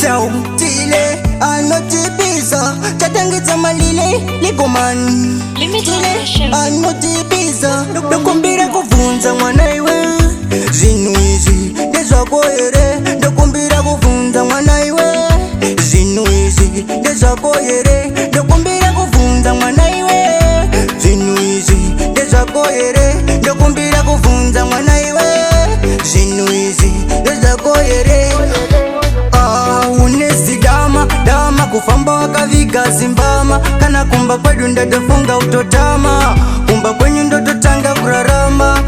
Yo, Tile, anotibisa chatangitsa malile likomani. Tile, anotibisa ndokumbira kuvunza mwana iwe. Zinu izi ndezako ere, ndokumbira kuvunza mwana iwe. Zinu izi ndezako ere, ndokumbira kuvunza mwana iwe. Zinu izi ndezako ere, ndokumbira kuvunza mwana iwe. Zinu izi ndezako ere. Dama kufamba wakavika zimbama, kana kumba kwedu ndatofunga utotama, kumba kwenyu ndototanga kurarama.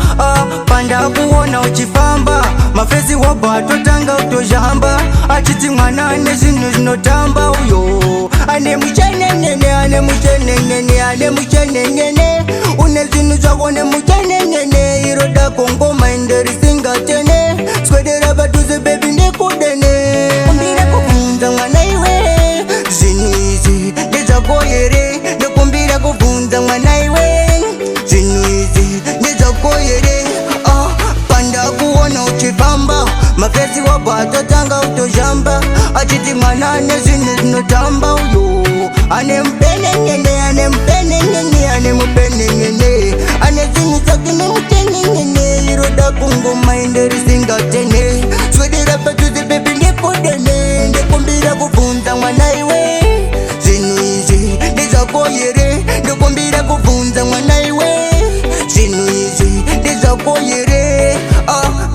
Panda kuona uchifamba, mafezi wabo atotanga utojamba. Achiti mwana ane zinu zinotamba uyo. Ane mchenengene, ane mchenengene, ane mchenengene. Une zinu zako ne mchenengene, iroda kongo mainderi singa tene. Swedera batuze baby nekudene. Kumbira kuvunza mwana iwe. Zinu izi ndezako ere, ndokumbira kuvunza mwana iwe. Zinu izi ndezako ere, panda kuona uchifamba, mafezi wabo atotanga utojamba. Achiti mwana ane zinu zinotamba uyo. Ane mpenengene, ane mpenengene, ane mpenengene. Ane zinu zake ne mpenengene, iroda kungo mainderi singa tene. Swedera patuze baby nekudene, ndokumbira kuvunza mwana iwe. Zinu izi ndezako ere, ndokumbira kuvunza mwana iwe. Zinu izi ndezako ere,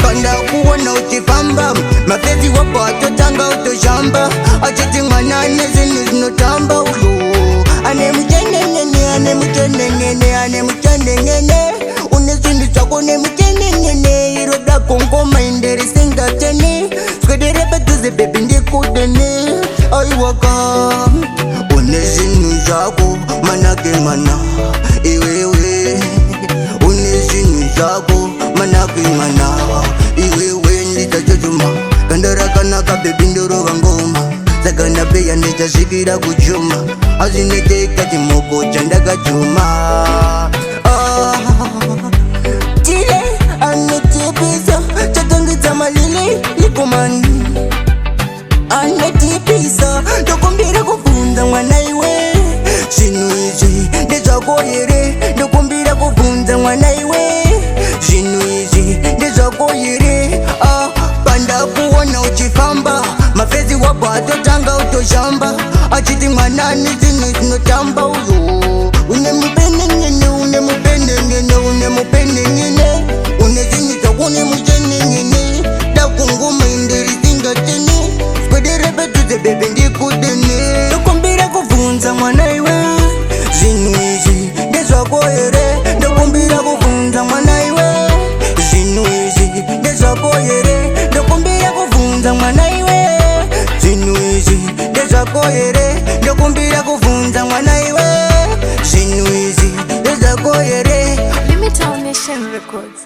panda kuona uchifamba, mafezi wabo atotanga utojamba. Achiti mwana ane zinu zinotamba uyo. Ane mchenengene, ane mchenengene, ane mchenengene. Une zinu zako ne mchenengene, iroda kongo mainderi singa tene. Swedere batuze baby ndikudene. Aiwaka une zinu zako manake mana iwewe. Une zinu zako manake mana iwewe. Nditachotuma kandara kanaka baby ndorova ngoma. Sakana beya nditashikira kuchuma. Azineteka chimoko chandakachuma. Tile anetibisa chatangitsa malile likomani. Anetibisa ndokumbira kuvunza mwana iwe. Zinu izi ndezako ere, ndokumbira kuvunza mwana iwe. Zinu izi ndezako ere, panda kuona uchifamba, mafezi wabo atotanga utojamba. Achiti mwana ane zinu zinotamba uyo. Une mpenengene, une mpenengene, une mpenengene. Une zinu zako ne mchenengene, dakungu mainderi singa tene. Swedere batuze baby ndikudene, ndokumbira kuvunza mwana iwe. Zinu izi ndezako ere, ndokumbira kuvunza mwana iwe. Zinu izi ndezako ere, ndokumbira kuvunza mwana iwe. Zinu izi ndezako ere, ndokumbira kuvunza mwana iwe. Zinu izi ndezako ere. Limit Nation Records.